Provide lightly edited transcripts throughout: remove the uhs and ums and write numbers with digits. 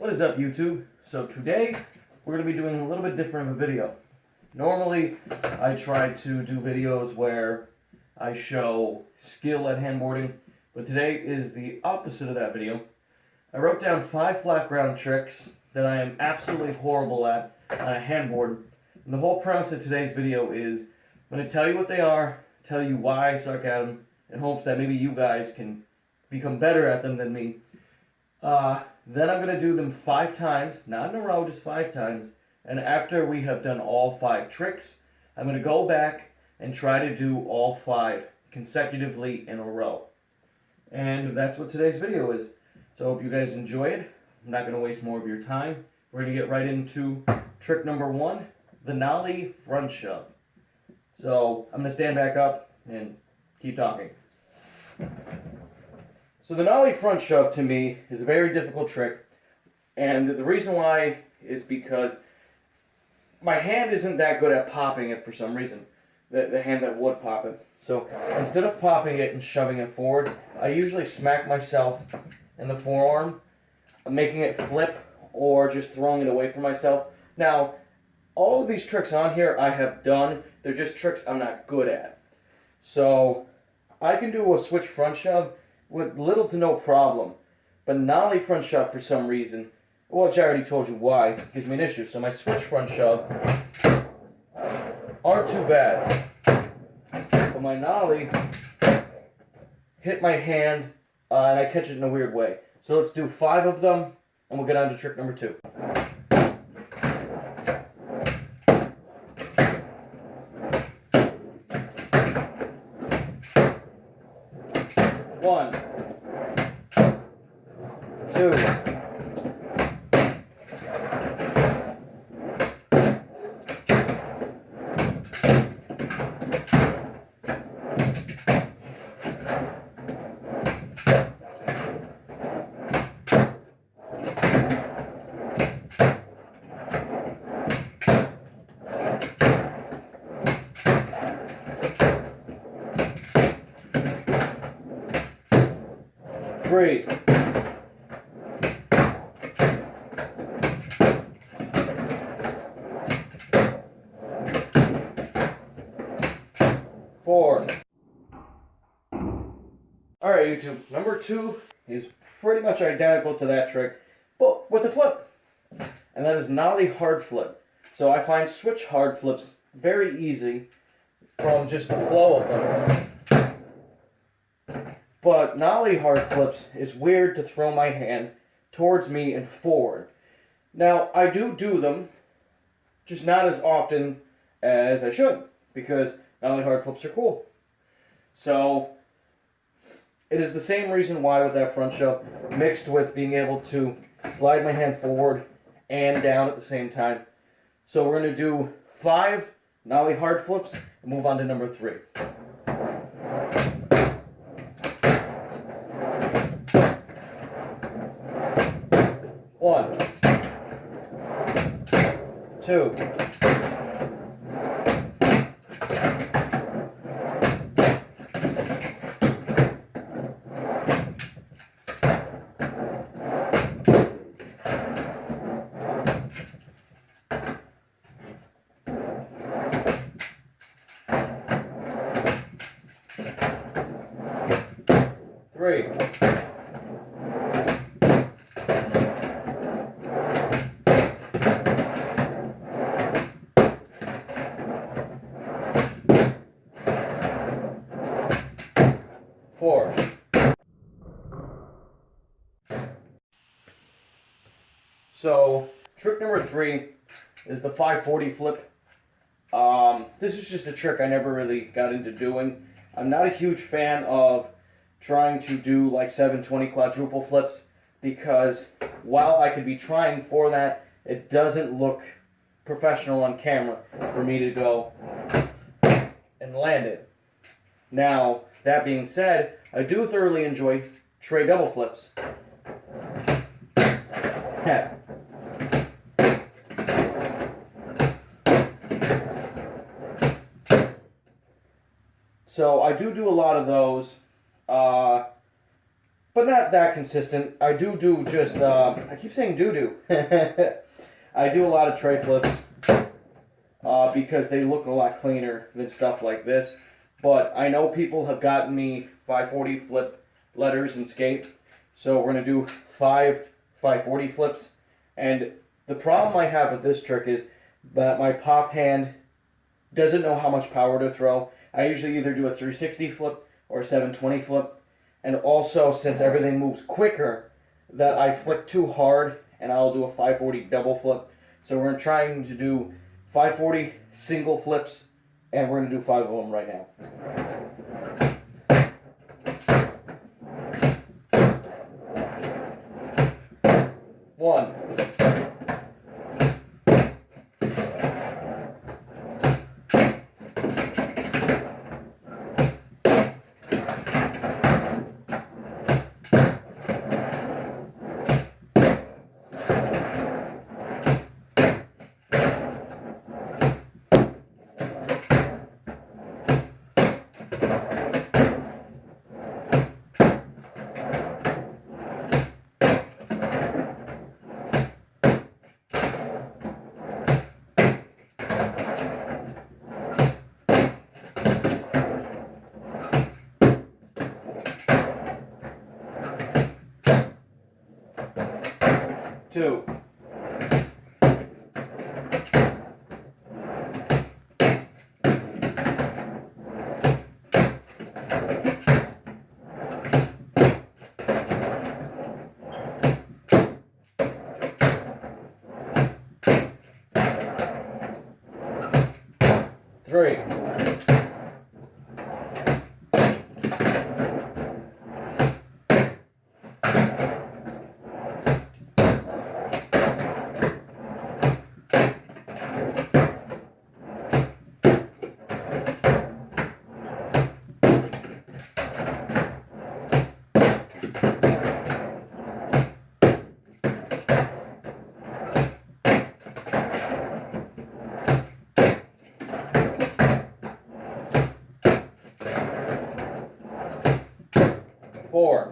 What is up, YouTube? So today we're going to be doing a little bit different of a video. Normally I try to do videos where I show skill at handboarding, but today is the opposite of that video. I wrote down 5 flat ground tricks that I am absolutely horrible at on a handboard. And the whole premise of today's video is I'm going to tell you what they are, tell you why I suck at them, in hopes that maybe you guys can become better at them than me. Then I'm going to do them 5 times, not in a row, just 5 times. And after we have done all 5 tricks, I'm going to go back and try to do all 5 consecutively in a row. And that's what today's video is. So I hope you guys enjoy it. I'm not going to waste more of your time. We're going to get right into trick number 1, the nollie front shove. So I'm going to stand back up and keep talking. So the nollie front shove to me is a very difficult trick, and the reason why is because my hand isn't that good at popping it for some reason, the hand that would pop it. So instead of popping it and shoving it forward, I usually smack myself in the forearm, making it flip or just throwing it away from myself. Now, all of these tricks on here I have done, they're just tricks I'm not good at. So I can do a switch front shove with little to no problem, but nollie front shove for some reason, well, which I already told you why, gives me an issue. So my switch front shove aren't too bad, but my nollie hit my hand and I catch it in a weird way. So let's do 5 of them and we'll get on to trick number 2. One, 2, 3, 4. Alright, YouTube, number 2 is pretty much identical to that trick, but with a flip. And that is nollie hard flip. So I find switch hard flips very easy from just the flow of them. But nollie hard flips is weird to throw my hand towards me and forward. Now, I do them, just not as often as I should, because nollie hard flips are cool. So, it is the same reason why with that front shove, mixed with being able to slide my hand forward and down at the same time. So we're going to do 5 nollie hard flips and move on to number 3. 1, 2, 3, 4. So, trick number 3 is the 540 flip. This is just a trick I never really got into doing. I'm not a huge fan of trying to do like 720 quadruple flips because while I could be trying for that, it doesn't look professional on camera for me to go and land it. Now, that being said, I do thoroughly enjoy tray double flips. So I do a lot of those. but not that consistent. I do just, I keep saying do. I do a lot of tray flips because they look a lot cleaner than stuff like this. But I know people have gotten me 540 flip letters in skate, so we're going to do 540 flips. And the problem I have with this trick is that my pop hand doesn't know how much power to throw. I usually either do a 360 flip or a 720 flip. And also, since everything moves quicker, that I flick too hard and I'll do a 540 double flip. So we're trying to do 540 single flips, and we're going to do 5 of them right now. One. 2. 3. 4.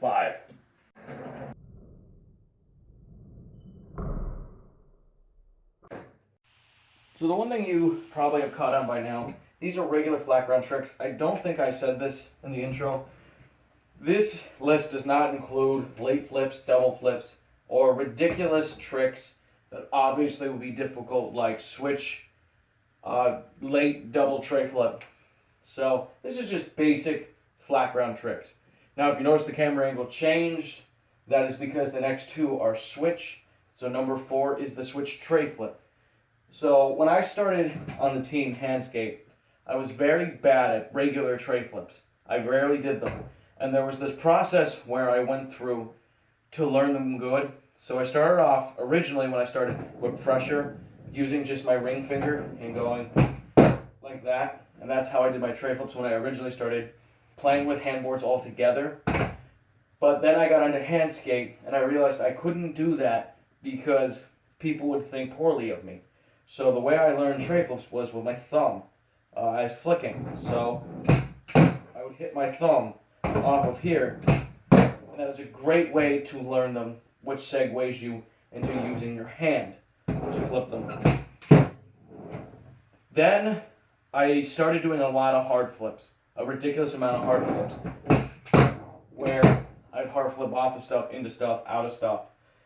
5. So the one thing you probably have caught on by now, these are regular flat ground tricks. I don't think I said this in the intro. This list does not include late flips, double flips, or ridiculous tricks that obviously would be difficult, like switch, late double tray flip. So this is just basic flat ground tricks. Now if you notice the camera angle changed, that is because the next two are switch. So number 4 is the switch tray flip. So when I started on the team HandSkate, I was very bad at regular tray flips. I rarely did them. And there was this process where I went through to learn them good. So I started off, originally when I started, with pressure, using just my ring finger and going like that. And that's how I did my tray flips when I originally started playing with handboards altogether. But then I got into HandSkate and I realized I couldn't do that because people would think poorly of me. So the way I learned tray flips was with my thumb as flicking. So I would hit my thumb off of here, and that is a great way to learn them, which segues you into using your hand to flip them. Then I started doing a lot of hard flips, a ridiculous amount of hard flips, where I'd hard flip off of stuff, into stuff, out of stuff,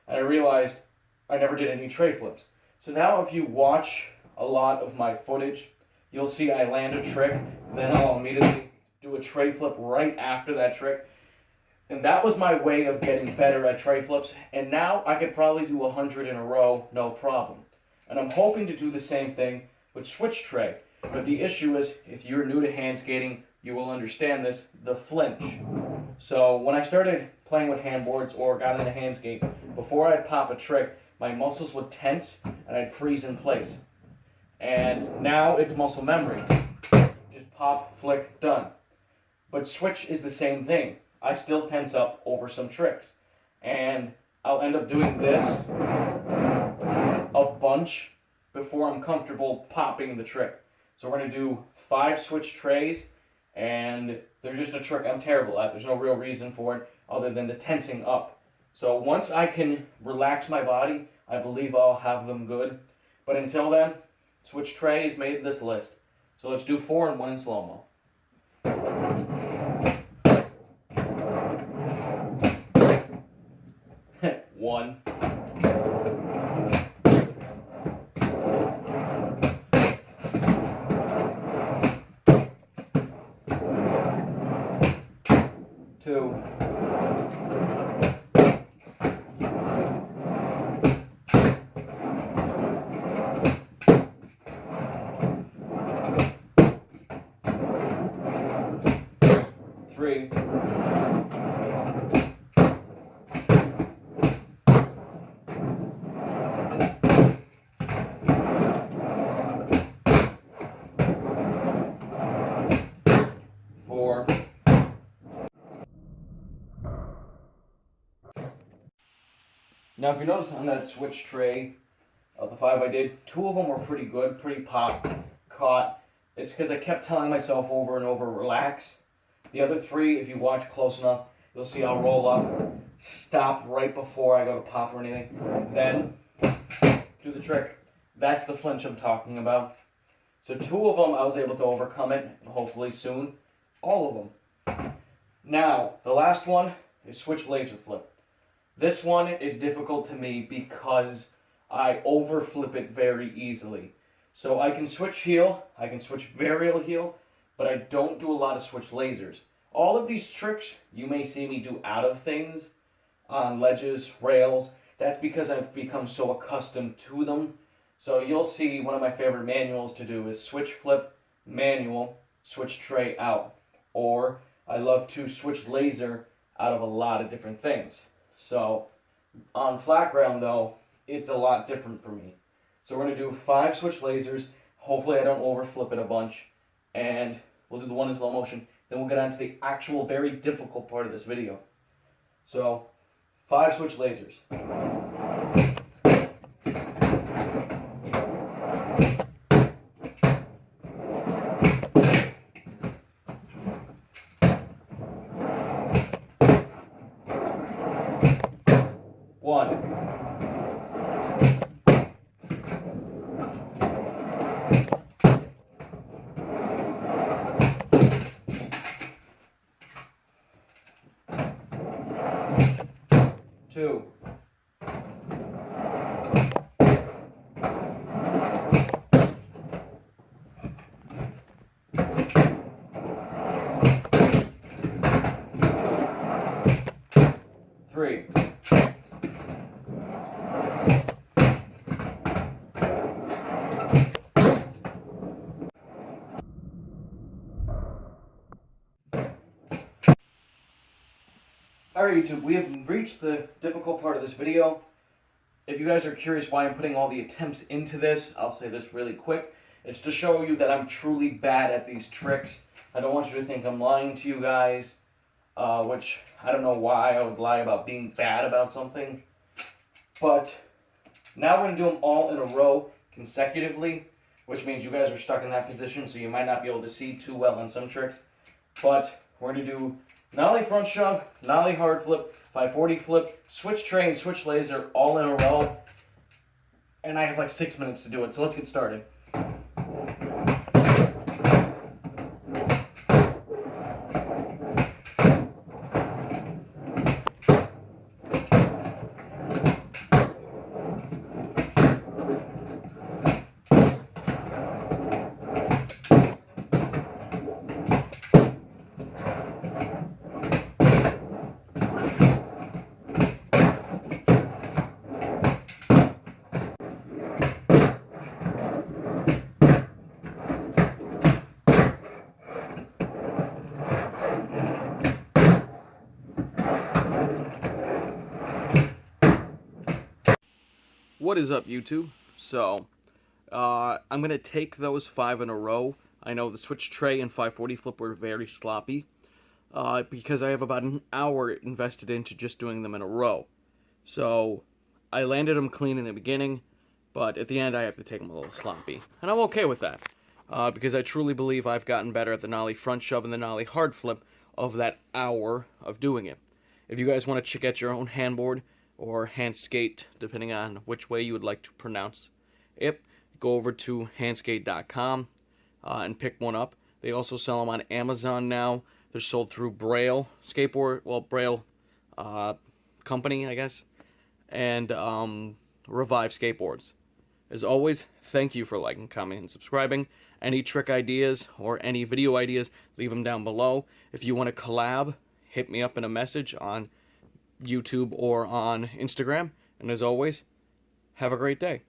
and I realized I never did any tray flips. So now if you watch a lot of my footage, you'll see I land a trick, then I'll immediately do a tray flip right after that trick. And that was my way of getting better at tray flips, and now I could probably do 100 in a row, no problem. And I'm hoping to do the same thing with switch tray. But the issue is, if you're new to hand skating, you will understand this, the flinch. So when I started playing with handboards or got into HandSkate, before I'd pop a trick, my muscles would tense and I'd freeze in place. And now it's muscle memory. Just pop, flick, done. But switch is the same thing. I still tense up over some tricks. And I'll end up doing this a bunch before I'm comfortable popping the trick. So we're going to do 5 switch trays, and they're just a trick I'm terrible at. There's no real reason for it other than the tensing up. So once I can relax my body, I believe I'll have them good. But until then, switch trays made this list. So let's do 4 and 1 in slow-mo. 1. 2. 3. 4. Now, if you notice on that switch tray, of the 5 I did, 2 of them were pretty good, pretty pop, caught. It's because I kept telling myself over and over, relax. The other 3, if you watch close enough, you'll see I'll roll up, stop right before I go to pop or anything, then do the trick. That's the flinch I'm talking about. So 2 of them, I was able to overcome it, and hopefully soon, all of them. Now, the last one is switch laser flip. This one is difficult to me because I overflip it very easily. So I can switch heel, I can switch varial heel, but I don't do a lot of switch lasers. All of these tricks you may see me do out of things, on ledges, rails. That's because I've become so accustomed to them. So you'll see one of my favorite manuals to do is switch flip, manual, switch tray out. Or I love to switch laser out of a lot of different things. So on flat ground though, it's a lot different for me. So we're going to do 5 switch lasers. Hopefully I don't overflip it a bunch. And we'll do the 1 in slow motion. Then we'll get on to the actual very difficult part of this video. So 5 switch lasers. 1. 2. 3. 'Alright YouTube, we have reached the difficult part of this video. If you guys are curious why I'm putting all the attempts into this, I'll say this really quick. It's to show you that I'm truly bad at these tricks. I don't want you to think I'm lying to you guys, which I don't know why I would lie about being bad about something. But now we're going to do them all in a row consecutively, which means you guys are stuck in that position, so you might not be able to see too well on some tricks. But we're going to do nollie front shove, nollie hard flip, 540 flip, switch tray, and switch laser all in a row. And I have like 6 minutes to do it, so let's get started. What is up, YouTube? So, I'm going to take those 5 in a row. I know the switch tray and 540 flip were very sloppy, because I have about an hour invested into just doing them in a row. So, I landed them clean in the beginning, but at the end I have to take them a little sloppy. And I'm okay with that, because I truly believe I've gotten better at the nollie front shove and the nollie hard flip of that hour of doing it. If you guys want to check out your own handboard, or HandSkate, depending on which way you would like to pronounce it, go over to handskate.com and pick one up. They also sell them on Amazon now. They're sold through Braille Braille company, I guess, and Revive Skateboards. As always, thank you for liking, commenting, and subscribing. Any trick ideas or any video ideas, leave them down below. If you want to collab, hit me up in a message on YouTube or on Instagram. And as always, have a great day.